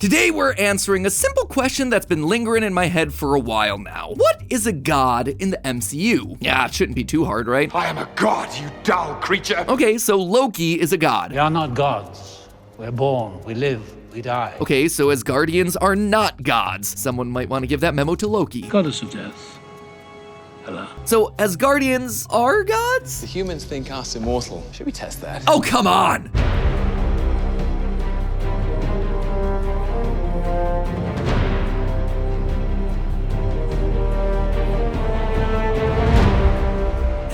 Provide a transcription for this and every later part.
Today we're answering a simple question that's been lingering in my head for a while now. What is a god in the MCU? Yeah, it shouldn't be too hard, right? I am a god, you dull creature. Okay, so Loki is a god. We are not gods. We're born, we live, we die. Okay, so Asgardians are not gods. Someone might want to give that memo to Loki. Goddess of death. Hello. So Asgardians are gods? The humans think us immortal. Should we test that? Oh, come on!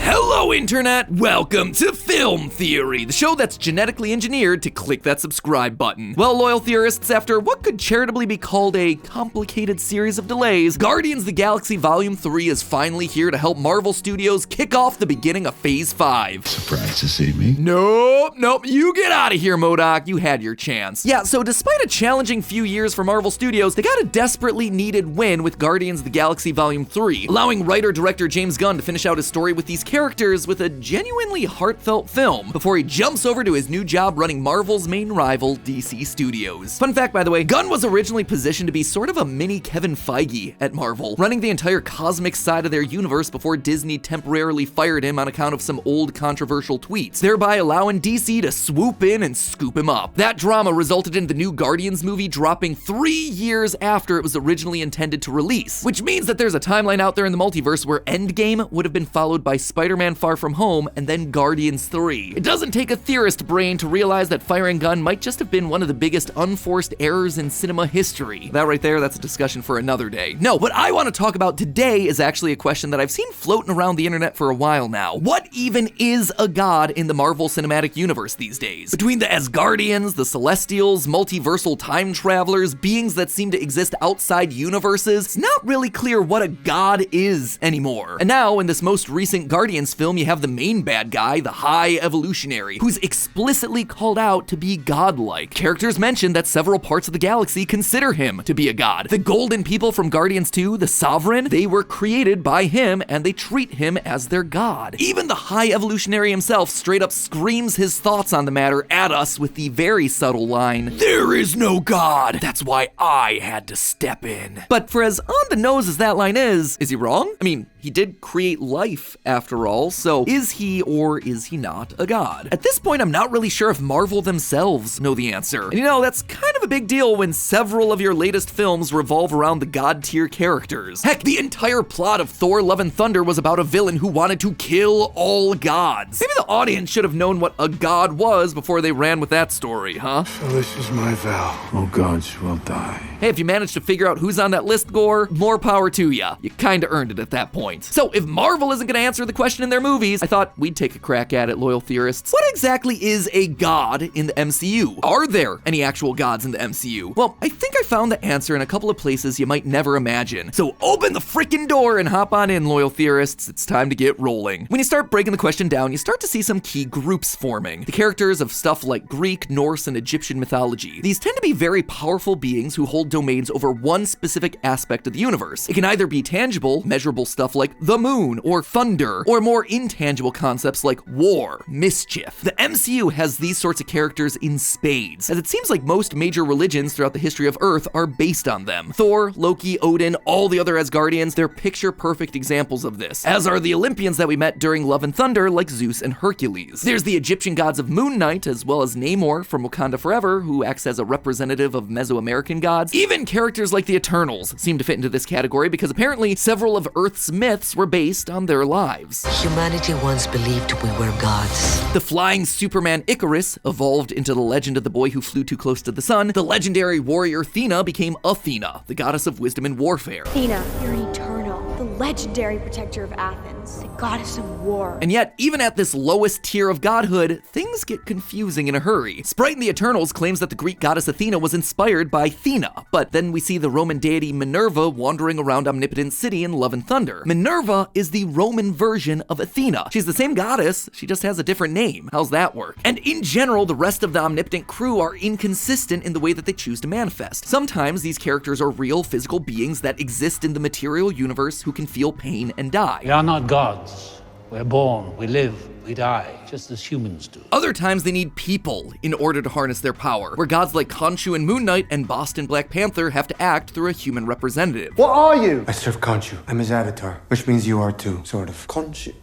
Hello, Internet! Welcome to Film Theory, the show that's genetically engineered to click that subscribe button. Well, loyal theorists, after what could charitably be called a complicated series of delays, Guardians of the Galaxy Volume 3 is finally here to help Marvel Studios kick off the beginning of Phase 5. Surprised to see me? Nope, you get out of here, MODOK. You had your chance. Yeah, so despite a challenging few years for Marvel Studios, they got a desperately needed win with Guardians of the Galaxy Volume 3, allowing writer-director James Gunn to finish out his story with these characters with a genuinely heartfelt film before he jumps over to his new job running Marvel's main rival, DC Studios. Fun fact, by the way, Gunn was originally positioned to be sort of a mini Kevin Feige at Marvel, running the entire cosmic side of their universe before Disney temporarily fired him on account of some old controversial tweets, thereby allowing DC to swoop in and scoop him up. That drama resulted in the new Guardians movie dropping 3 years after it was originally intended to release, which means that there's a timeline out there in the multiverse where Endgame would have been followed by Spider-Man Far From Home and then Guardians 3. It doesn't take a theorist brain to realize that firing Gunn might just have been one of the biggest unforced errors in cinema history. That right there, that's a discussion for another day. No, what I want to talk about today is actually a question that I've seen floating around the internet for a while now. What even is a god in the Marvel Cinematic Universe these days? Between the Asgardians, the Celestials, multiversal time travelers, beings that seem to exist outside universes, it's not really clear what a god is anymore. And now, in this most recent Guardians film, you have the main bad guy, the High-Evolutionary, who's explicitly called out to be godlike. Characters mention that several parts of the galaxy consider him to be a god. The Golden People from Guardians 2, the Sovereign, they were created by him and they treat him as their god. Even the High-Evolutionary himself straight up screams his thoughts on the matter at us with the very subtle line, "There is no god. That's why I had to step in." But for as on the nose as that line is he wrong? I mean, he did create life after all, so is he or is he not a god? At this point, I'm not really sure if Marvel themselves know the answer. And you know, that's kind of a big deal when several of your latest films revolve around the god tier characters. Heck, the entire plot of Thor Love and Thunder was about a villain who wanted to kill all gods. Maybe the audience should have known what a god was before they ran with that story, huh? So this is my vow. All gods will die. Hey, if you managed to figure out who's on that list, Gore, more power to ya. You kinda earned it at that point. So if Marvel isn't gonna answer the question in their movies, I thought we'd take a crack at it, loyal theorists. What exactly is a god in the MCU? Are there any actual gods in the MCU? Well, I think I found the answer in a couple of places you might never imagine. So open the freaking door and hop on in, loyal theorists. It's time to get rolling. When you start breaking the question down, you start to see some key groups forming. The characters of stuff like Greek, Norse, and Egyptian mythology. These tend to be very powerful beings who hold domains over one specific aspect of the universe. It can either be tangible, measurable stuff like the moon or thunder, or more intangible concepts like war, mischief. The MCU has these sorts of characters in spades, as it seems like most major religions throughout the history of Earth are based on them. Thor, Loki, Odin, all the other Asgardians, they're picture-perfect examples of this, as are the Olympians that we met during Love and Thunder like Zeus and Hercules. There's the Egyptian gods of Moon Knight, as well as Namor from Wakanda Forever, who acts as a representative of Mesoamerican gods. Even characters like the Eternals seem to fit into this category because apparently several of Earth's myths were based on their lives. Humanity once believed we were gods. The flying Superman Icarus evolved into the legend of the boy who flew too close to the sun. The legendary warrior Athena became Athena, the goddess of wisdom and warfare. Athena, you're eternal, the legendary protector of Athens, the goddess of war. And yet, even at this lowest tier of godhood, things get confusing in a hurry. Sprite in the Eternals claims that the Greek goddess Athena was inspired by Athena, but then we see the Roman deity Minerva wandering around Omnipotent City in Love and Thunder. Minerva is the Roman version of Athena. She's the same goddess, she just has a different name. How's that work? And in general, the rest of the Omnipotent crew are inconsistent in the way that they choose to manifest. Sometimes these characters are real physical beings that exist in the material universe who can feel pain and die. We are not gods. We're born, we live, we die, just as humans do. Other times they need people in order to harness their power, where gods like Khonshu and Moon Knight and Boston Black Panther have to act through a human representative. What are you? I serve Khonshu. I'm his avatar, which means you are too, sort of. Khonshu,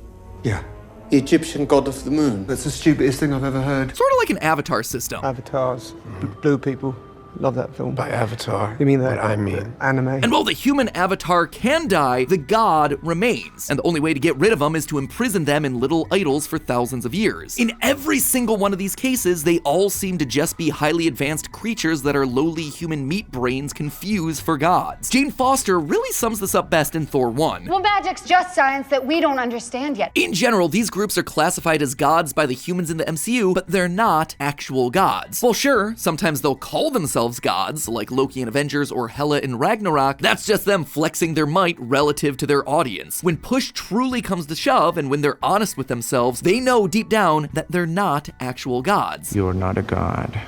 Yeah. the Egyptian god of the moon. That's the stupidest thing I've ever heard. Sort of like an avatar system. Avatars, blue people. Love that film. By avatar. You mean that? What I mean. Anime. And while the human avatar can die, the god remains. And the only way to get rid of them is to imprison them in little idols for thousands of years. In every single one of these cases, they all seem to just be highly advanced creatures that our lowly human meat brains confuse for gods. Jane Foster really sums this up best in Thor 1. Well, magic's just science that we don't understand yet. In general, these groups are classified as gods by the humans in the MCU, but they're not actual gods. Well, sure, sometimes they'll call themselves gods, like Loki in Avengers or Hela in Ragnarok. That's just them flexing their might relative to their audience. When push truly comes to shove, and when they're honest with themselves, they know deep down that they're not actual gods. You're not a god.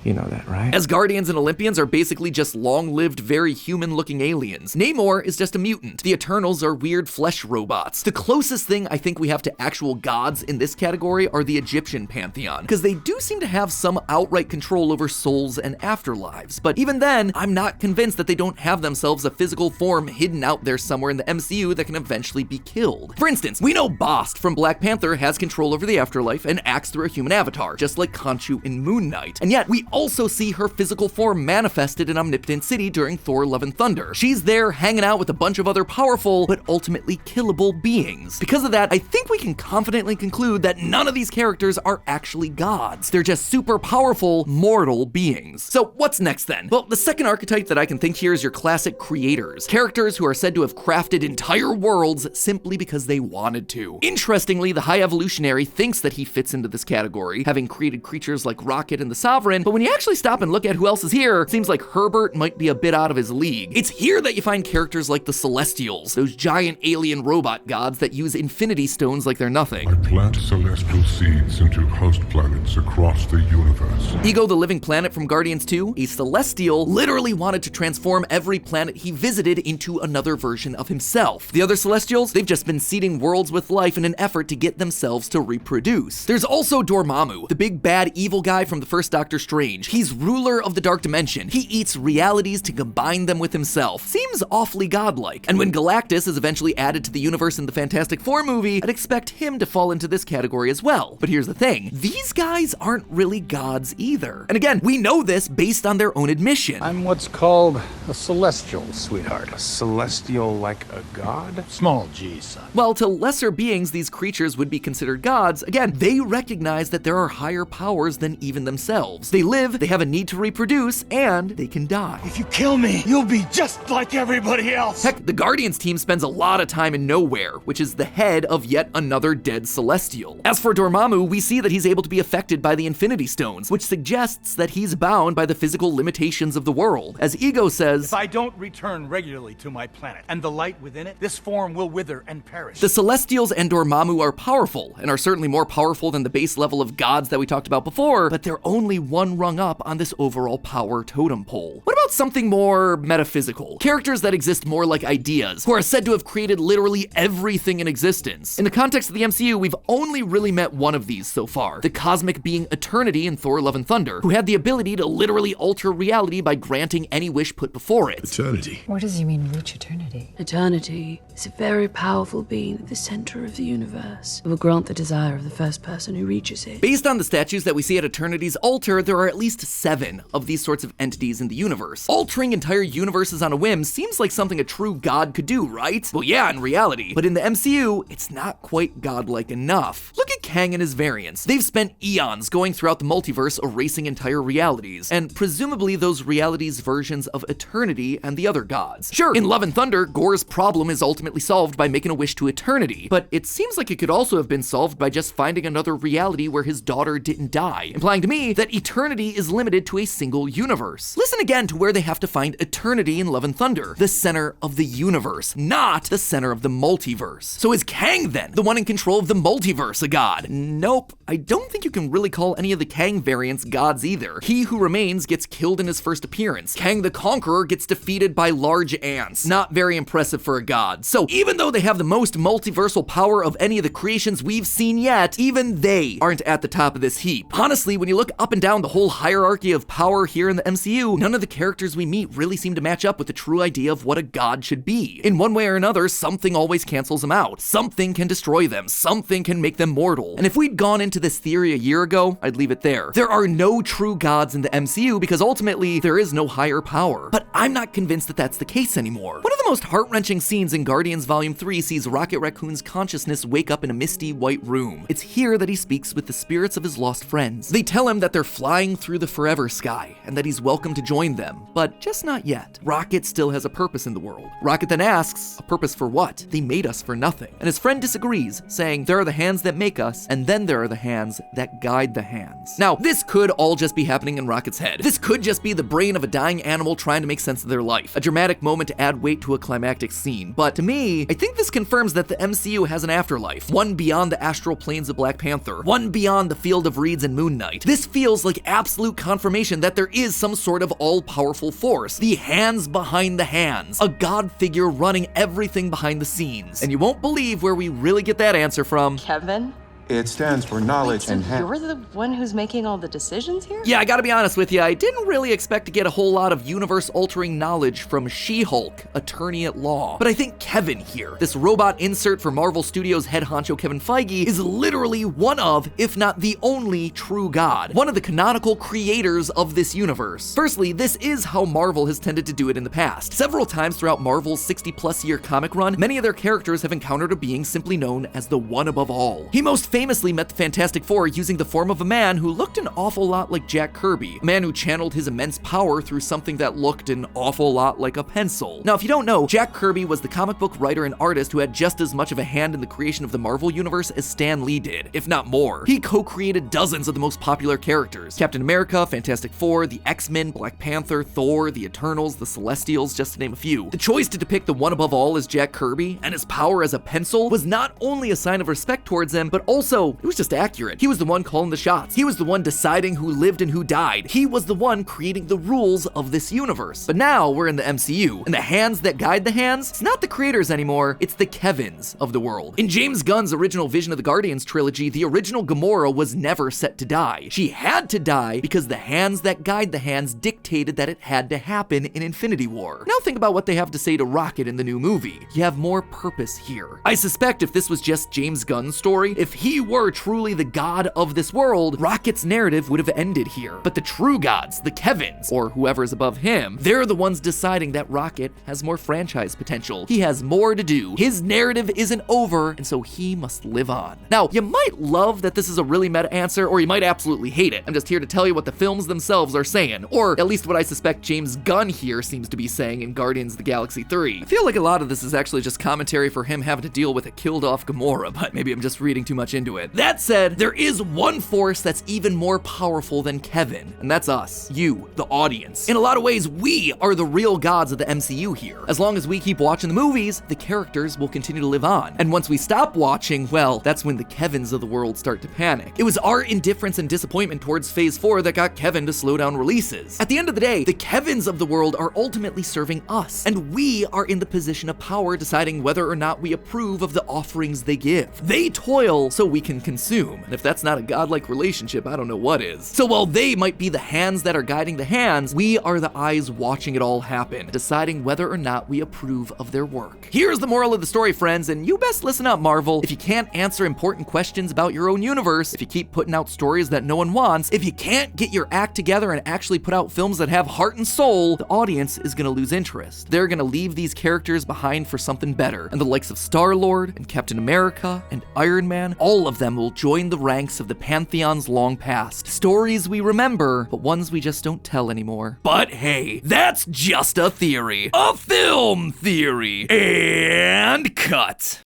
You know that, right? Asgardians and Olympians are basically just long-lived, very human-looking aliens. Namor is just a mutant. The Eternals are weird flesh robots. The closest thing I think we have to actual gods in this category are the Egyptian pantheon, because they do seem to have some outright control over souls and afterlives. But even then, I'm not convinced that they don't have themselves a physical form hidden out there somewhere in the MCU that can eventually be killed. For instance, we know Bast from Black Panther has control over the afterlife and acts through a human avatar, just like Khonshu in Moon Knight. And yet, we also see her physical form manifested in Omnipotent City during Thor: Love and Thunder. She's there hanging out with a bunch of other powerful, but ultimately killable beings. Because of that, I think we can confidently conclude that none of these characters are actually gods. They're just super powerful, mortal beings. So what's next then? Well, the second archetype that I can think here is your classic creators. Characters who are said to have crafted entire worlds simply because they wanted to. Interestingly, the High-Evolutionary thinks that he fits into this category, having created creatures like Rocket and the Sovereign, but when you actually stop and look at who else is here, it seems like Herbert might be a bit out of his league. It's here that you find characters like the Celestials, those giant alien robot gods that use infinity stones like they're nothing. I plant celestial seeds into host planets across the universe. Ego the Living Planet from Guardians 2, a Celestial, literally wanted to transform every planet he visited into another version of himself. The other Celestials, they've just been seeding worlds with life in an effort to get themselves to reproduce. There's also Dormammu, the big bad evil guy from the first Doctor Strange. He's ruler of the Dark Dimension. He eats realities to combine them with himself. Seems awfully godlike. And when Galactus is eventually added to the universe in the Fantastic Four movie, I'd expect him to fall into this category as well. But here's the thing, these guys aren't really gods either. And again, we know this based on their own admission. I'm what's called a celestial, sweetheart. A celestial like a god? Small g, son. While to lesser beings these creatures would be considered gods, again, they recognize that there are higher powers than even themselves. They live, they have a need to reproduce, and they can die. If you kill me, you'll be just like everybody else. Heck, the Guardians team spends a lot of time in Nowhere, which is the head of yet another dead Celestial. As for Dormammu, we see that he's able to be affected by the Infinity Stones, which suggests that he's bound by the physical limitations of the world. As Ego says, If I don't return regularly to my planet and the light within it, this form will wither and perish. the Celestials and Dormammu are powerful, and are certainly more powerful than the base level of gods that we talked about before, but they're only one rung up on this overall power totem pole. What about something more metaphysical? Characters that exist more like ideas, who are said to have created literally everything in existence. In the context of the MCU, we've only really met one of these so far, the cosmic being Eternity in Thor: Love and Thunder, who had the ability to literally alter reality by granting any wish put before it. Eternity. What does he mean, reach eternity? Eternity is a very powerful being at the center of the universe. It will grant the desire of the first person who reaches it. Based on the statues that we see at Eternity's altar, there are at least 7 of these sorts of entities in the universe. Altering entire universes on a whim seems like something a true god could do, right? Well, yeah, in reality. But in the MCU, it's not quite godlike enough. Look at Kang and his variants. They've spent eons going throughout the multiverse erasing entire realities, and presumably those realities' versions of Eternity and the other gods. Sure, in Love and Thunder, Gor's problem is ultimately solved by making a wish to Eternity, but it seems like it could also have been solved by just finding another reality where his daughter didn't die, implying to me that Eternity is limited to a single universe. Listen again to where they have to find Eternity in Love and Thunder, the center of the universe, not the center of the multiverse. So is Kang then, the one in control of the multiverse, a god? god. Nope, I don't think you can really call any of the Kang variants gods either. He Who Remains gets killed in his first appearance. Kang the Conqueror gets defeated by large ants. Not very impressive for a god. So even though they have the most multiversal power of any of the creations we've seen yet, even they aren't at the top of this heap. Honestly, when you look up and down the whole hierarchy of power here in the MCU, none of the characters we meet really seem to match up with the true idea of what a god should be. In one way or another, something always cancels them out. Something can destroy them. Something can make them mortal. And if we'd gone into this theory a year ago, I'd leave it there. There are no true gods in the MCU because ultimately there is no higher power. But I'm not convinced that that's the case anymore. One of the most heart-wrenching scenes in Guardians Volume 3 sees Rocket Raccoon's consciousness wake up in a misty white room. It's here that he speaks with the spirits of his lost friends. They tell him that they're flying through the forever sky and that he's welcome to join them, but just not yet. Rocket still has a purpose in the world. Rocket then asks, a purpose for what? They made us for nothing. And his friend disagrees, saying, there are the hands that make us, and then there are the hands that guide the hands. Now, this could all just be happening in Rocket's head. This could just be the brain of a dying animal trying to make sense of their life. A dramatic moment to add weight to a climactic scene. But to me, I think this confirms that the MCU has an afterlife. One beyond the astral planes of Black Panther. One beyond the field of reeds and Moon Knight. This feels like absolute confirmation that there is some sort of all-powerful force. The hands behind the hands. A god figure running everything behind the scenes. And you won't believe where we really get that answer from. Kevin? It stands for knowledge and you're the one who's making all the decisions here? Yeah, I gotta be honest with you, I didn't really expect to get a whole lot of universe-altering knowledge from She-Hulk, attorney at law. But I think Kevin here, this robot insert for Marvel Studios head honcho Kevin Feige, is literally one of, if not the only, true god. One of the canonical creators of this universe. Firstly, this is how Marvel has tended to do it in the past. Several times throughout Marvel's 60-plus year comic run, many of their characters have encountered a being simply known as the One Above All. He most famously met the Fantastic Four using the form of a man who looked an awful lot like Jack Kirby, a man who channeled his immense power through something that looked an awful lot like a pencil. Now, if you don't know, Jack Kirby was the comic book writer and artist who had just as much of a hand in the creation of the Marvel Universe as Stan Lee did, if not more. He co-created dozens of the most popular characters: Captain America, Fantastic Four, the X-Men, Black Panther, Thor, the Eternals, the Celestials, just to name a few. The choice to depict the One Above All as Jack Kirby and his power as a pencil was not only a sign of respect towards him, but also it was just accurate. He was the one calling the shots. He was the one deciding who lived and who died. He was the one creating the rules of this universe. But now we're in the MCU, and the hands that guide the hands, it's not the creators anymore, it's the Kevins of the world. In James Gunn's original Vision of the Guardians trilogy, the original Gamora was never set to die. She had to die because the hands that guide the hands dictated that it had to happen in Infinity War. Now think about what they have to say to Rocket in the new movie. You have more purpose here. I suspect if this was just James Gunn's story, if he were truly the god of this world, Rocket's narrative would have ended here. But the true gods, the Kevins, or whoever's above him, they're the ones deciding that Rocket has more franchise potential. He has more to do. His narrative isn't over, and so he must live on. Now, you might love that this is a really meta answer, or you might absolutely hate it. I'm just here to tell you what the films themselves are saying, or at least what I suspect James Gunn here seems to be saying in Guardians of the Galaxy 3. I feel like a lot of this is actually just commentary for him having to deal with a killed-off Gamora, but maybe I'm just reading too much into it. That said, there is one force that's even more powerful than Kevin, and that's us, you, the audience. In a lot of ways, we are the real gods of the MCU here. As long as we keep watching the movies, the characters will continue to live on. And once we stop watching, well, that's when the Kevins of the world start to panic. It was our indifference and disappointment towards Phase 4 that got Kevin to slow down releases. At the end of the day, the Kevins of the world are ultimately serving us, and we are in the position of power deciding whether or not we approve of the offerings they give. They toil so we can consume, and if that's not a godlike relationship, I don't know what is. So while they might be the hands that are guiding the hands, we are the eyes watching it all happen, deciding whether or not we approve of their work. Here's the moral of the story, friends, and you best listen up, Marvel. If you can't answer important questions about your own universe, if you keep putting out stories that no one wants, if you can't get your act together and actually put out films that have heart and soul, the audience is gonna lose interest. They're gonna leave these characters behind for something better, and the likes of Star-Lord and Captain America and Iron Man, all of them will join the ranks of the pantheons long past. Stories we remember, but ones we just don't tell anymore. But hey, that's just a theory. A film theory. And cut.